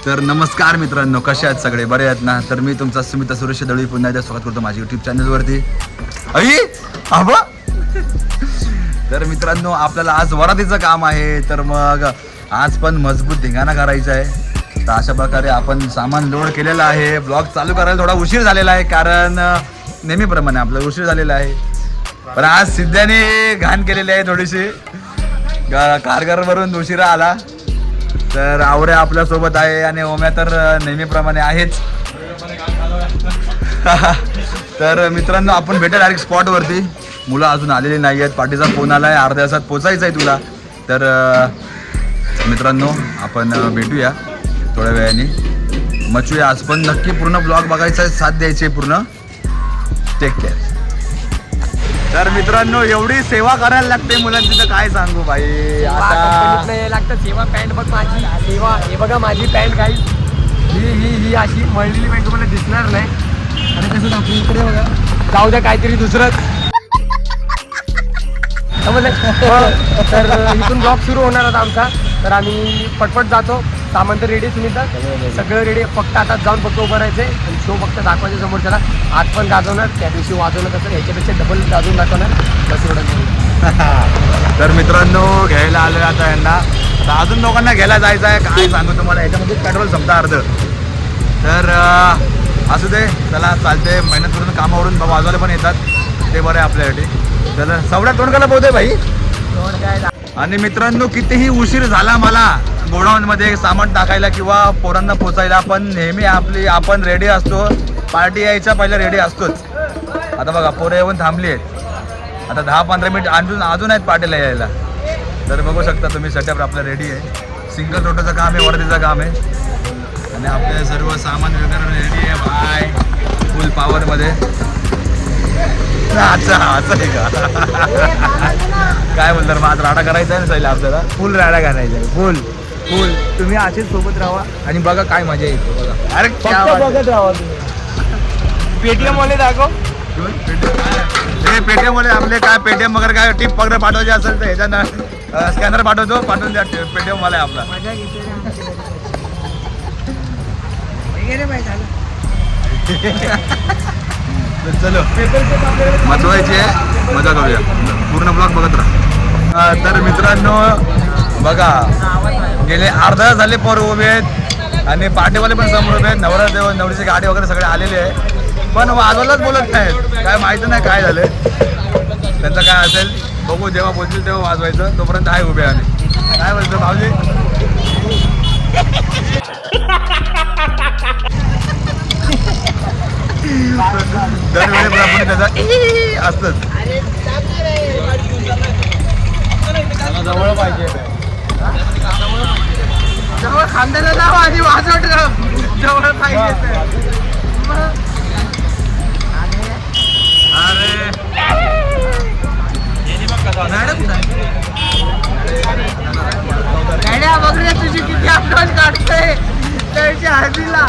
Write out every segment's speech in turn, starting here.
तर नमस्कार मित्रांनो, कसे आहेत सगळे? बरे आहेत ना? तर मी तुमचा सुमित सुरेश दळवी पुन्हा एकदा स्वागत करतो माझ्या यूट्यूब चॅनलवरती. आबा तर मित्रांनो, आपल्याला आज वरातीचं काम आहे. तर मग आज पण मजबूत धिंगाणा करायचा आहे. तर अशा प्रकारे आपण सामान लोड केलेलं आहे. ब्लॉग चालू करायला थोडा उशीर झालेला आहे, कारण नेहमीप्रमाणे आपला उशीर झालेला आहे. पण आज सिद्ध्याने घाण केलेली आहे थोडीशी. कारगरवरून उशिरा आला. तर आवऱ्या आपल्यासोबत आहे आणि ओम्या तर नेहमीप्रमाणे आहेच. तर मित्रांनो, आपण भेटू डायरेक्ट स्पॉटवरती. मुलं अजून आलेली नाही आहेत. पाठीचा फोन आला आहे, अर्ध्या तासात पोचायचं आहे तुला. तर मित्रांनो, आपण भेटूया थोड्या वेळाने. मचूया आज पण. नक्की पूर्ण ब्लॉग बघायचा आहे, साथ द्यायची आहे पूर्ण. Take care. तर मित्रांनो, एवढी सेवा करायला लागते मुलांची, तर काय सांगू भाई. आता लागतं सेवा. पॅन्ट बघ माझी सेवा. हे बघा माझी पॅन्ट काही ही अशी मळलेली पॅन्ट तुम्हाला दिसणार नाही. आणि कसं दाखवू इकडे बघा. जाऊ द्या काहीतरी दुसरंच. तर इथून ब्लॉग सुरू होणार होता आमचा. तर आम्ही पटपट जातो. सामान तर रेडी सुनीता, सगळं रेडी. फक्त आता जाऊन फक्त उभं राहायचंय आणि शो फक्त दाखवायचं समोरच्याला. आज पण गाजवणार, त्या दिवशी वाजवलं कसं ह्याच्यापेक्षा डबल गाजवून दाखवणार. बस एवढं. तर मित्रांनो, घ्यायला आलोय आता यांना. आता अजून लोकांना घ्यायला जायचं आहे. काय सांगू तुम्हाला, याच्यामध्ये पेट्रोल संपतं अर्ध. तर असू दे, चला चालते. मेहनत करून कामावरून वाजवायला पण येतात, ते बरं आहे आपल्यासाठी. तर सवड्या तोंडकाला पोहते भाई. आणि मित्रांनो, कितीही उशीर झाला मला गोडाऊनमध्ये सामान टाकायला किंवा पोरांना पोचायला, पण नेहमी आपण रेडी असतो. पार्टी यायच्या पहिला रेडी असतोच. आता बघा, पोरं येऊन थांबली आहेत. आता 10-15 मिनिट अजून आहेत पार्टीला यायला. तर बघू शकता तुम्ही, सेटअप आपलं रेडी आहे. सिंगल रोटाचं काम आहे, वरतीचं काम आहे. आणि आपले सर्व सामान वगैरे रेडी आहे बाय, फुल पॉवरमध्ये. अच्छा असं आहे का? काय बोलणार, माझा राडा करायचा आहे ना सैला आपल्याला. फुल राडा करायचा आहे, फुल फुल. तुम्ही असेच सोबत राहा आणि बघा काय मजा येते बघा. अरे बघत राहा तुम्ही. पेटीएम वाले दाखव. हे पेटीएम वाले आपले काय पेटीएम वगैरे काय टिप वगैरे पाठवायचे असेल तर ह्याच्यानं स्कॅनर पाठवतो, पाठवून द्या. पेटीएम वाला आहे आपला. चलो, मजवायची आहे, मजा करूया. पूर्ण ब्लॉग बघत राहा. तर मित्रांनो बघा, गेले अर्धा झाले पोर उभे आहेत आणि पार्टीवाले पण समोर उभे आहेत. नवरीची गाडी वगैरे सगळे आलेले आहे, पण वाजवायलाच बोलत नाहीत. काय माहिती नाही काय झालं त्यांचं, काय असेल बघू. जेव्हा पोहोचतील तेव्हा वाजवायचं. तोपर्यंत आहे उभे. आणि काय बोलतो भाऊजी? दरवेळेप्रमाणे त्याचा असतंच. जवळ पाहिजे, जवळ खांद्याला जाऊ आणि वाजवत जवळ पाहिजे. अरे गाड्या बघूया तुझी किती अपलोड काढते त्याच्या हळदीला.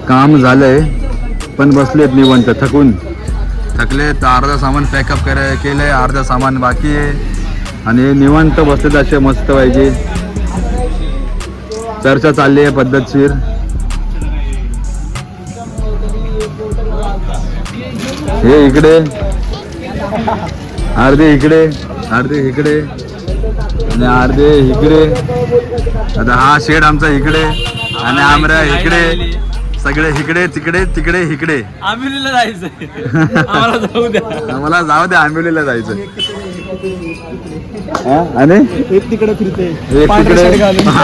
काम झालंय पण बसलेत निवांत थकून थकले तर अर्धा सामान पॅकअप केलंय अर्धा सामान बाकी आहे आणि निवांत बसलेत असे मस्त पाहिजे चर्चा चालली आहे पद्धतशीर हे इकडे अर्धे इकडे अर्धे इकडे आणि अर्धे इकडे आता हा शेड आमचा इकडे आणि आमरा इकडे सगळे इकडे तिकडे तिकडे इकडे आंबिवलीला जायचंय आम्हाला जाऊ द्या आम्हाला जाऊ दे आंबिवलीला जायचं आणि एक तिकडे फिरते एक तिकडे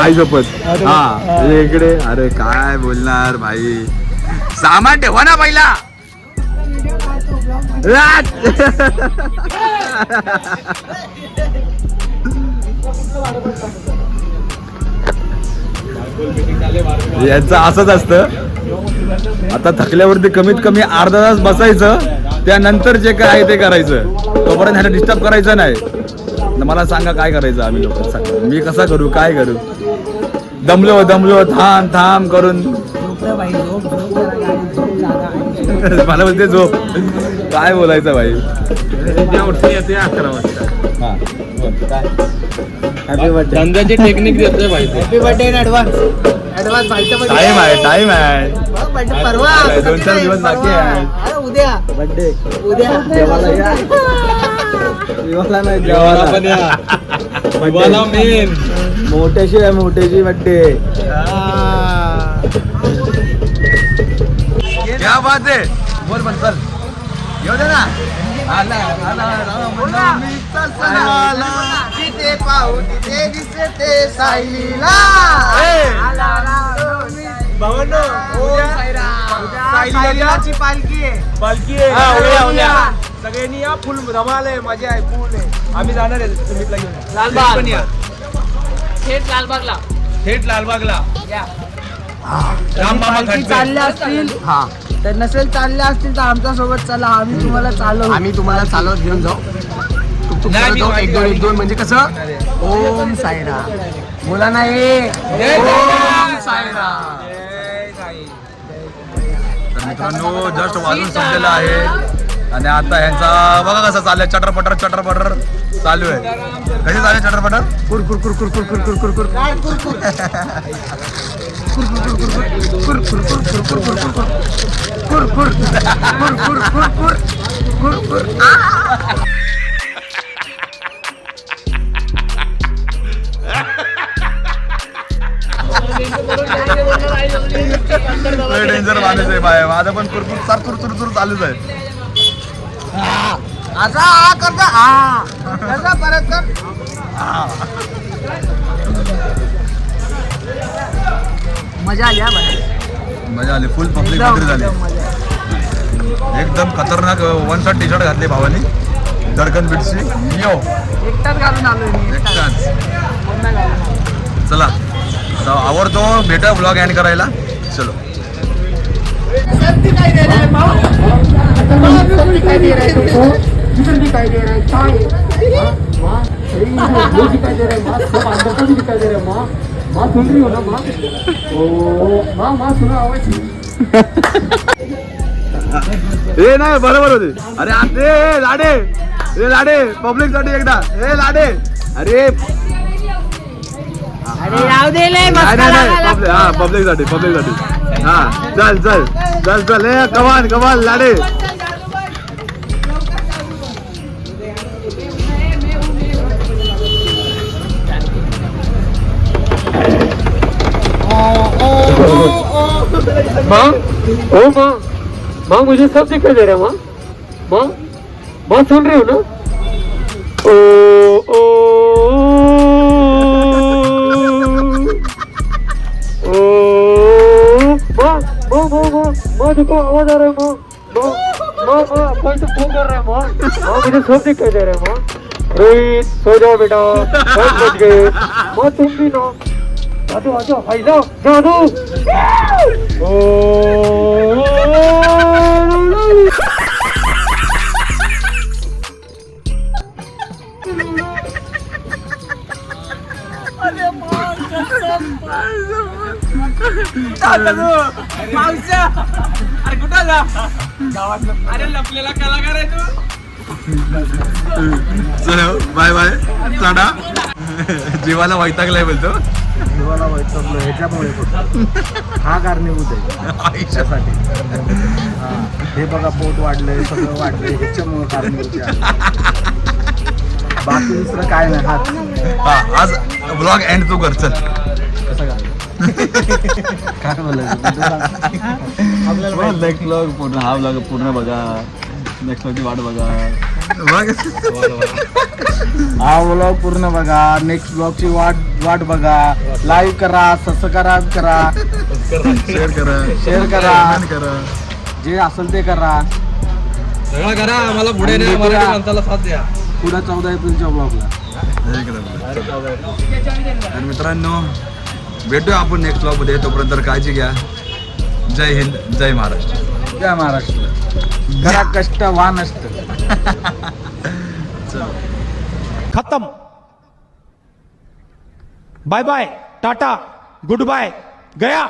आई सोबत हा हे इकडे अरे काय बोलणार भाई सामान ठेवा ना पहिला यांचं असंच असतं आता थकल्यावरती कमीत कमी अर्धा तास बसायचं त्यानंतर जे काय आहे ते करायचं तोपर्यंत ह्याला डिस्टर्ब करायचं नाही मला सांगा काय करायचं आम्ही लोक मी कसा करू काय करू दमलो थांब थांब करून मला बोलते झोप काय बोलायचं भाई येते 11 वाजता हॅपी बर्थडे धंद्याची टेक्निक देतोय भाई happy birthday in advance advance भाईचा टाइम आहे बर्थडे परवा 2-4 दिवस बाकी आहे अरे उद्या बर्थडे उद्या देवाला या देवाला नाही देवाला मेन मोठ्याची बर्थडे क्या बात आहे बोल पण चल येऊ दे ना तिथे पाहू तिथे दिसते सायलीला सायलीची पालखी आहे सगळ्यांनी या फुल धमाल आहे मजा आहे फुल आहे आम्ही जाणार आहे सुमितला घेऊन लालबाग थेट लालबागला पालखी चालल्या असतील तर नसेल चालल्या असतील तर आमच्या सोबत चला आम्ही तुम्हाला चालवत घेऊन जाऊ एक दोन म्हणजे कसं ओम साईराम बोला नाही ओम साईराम तर मित्रांनो जस्ट वाजून संपलेला आहे आणि आता ह्यांचा बघा कसं चाललंय चटरपटर चालू आहे कशी चालू चटरपटर डेंजर माणूस आहे बाय माझं पण कुरकुर चालूच आहे असा करता परत कर मजा आली मजा आली फुल पब्लिक वगैरे झाली एकदम खतरनाक 1 शॉट टी शर्ट घातली भावानी धडकन बिटची एकटाच घालून आलोय एकटाच चला आता आवडतो भेटा ब्लॉग एंड करायला चलो हे नाही बरोबर होते अरे आते लाडे पब्लिक साठी एकदा हे लाडे अरे पब्लिक साठी हा चल हे कमाल लाडे माँ मुझे सब दिखाई दे रहा है माँ सुन रही हो ना ओ माँ देखो आवाज आ रहा है माँ अपन तो फोन कर रहे हैं माँ मुझे सब दिखाई दे रहा है माँ रोहित सो जाओ बेटा 10 बज गए माँ तुम भी ना आजो भाई जादू अरे अरे लपलेला कलाकार आहे तू. चलो बाय बाय टाटा. जीवाला वैतागलाय बोलतो. जीवाला वैतागलो ह्याच्यामुळे हा कारणीभूत आहे आयुष्यासाठी. हे बघा पोट वाढलंय सगळं वाढलंय ह्याच्यामुळे कारणीभूत आहे. बाकी दुसरं काय नाही हाच. हा आज ब्लॉग एंड तू कर चल. कसं काय बोलायचं आपल्याला नेक्स्ट ब्लॉग पूर्ण हा ब्लॉग पूर्ण बघा. नेक्स्ट ब्लॉगची वाट बघा. हा ब्लॉग पूर्ण बघा. नेक्स्ट ब्लॉगची वाट बघा. लाईक करा, सबस्क्राईब करा, शेअर करा शेअर करा, comment करा. जे असेल ते करा. सगळं करा आम्हाला पुढे नाही मराठी माणसाला साथ द्या. पुढे 14 एप्रिलच्या ब्लॉगला. तर मित्रांनो भेटूया आपण नेक्स्ट ब्लॉग मध्ये. तोपर्यंत काळजी घ्या. जय हिंद जय महाराष्ट्र. जय महाराष्ट्र. करा कष्ट वा नष्ट. खत्म. Bye bye tata good bye गया.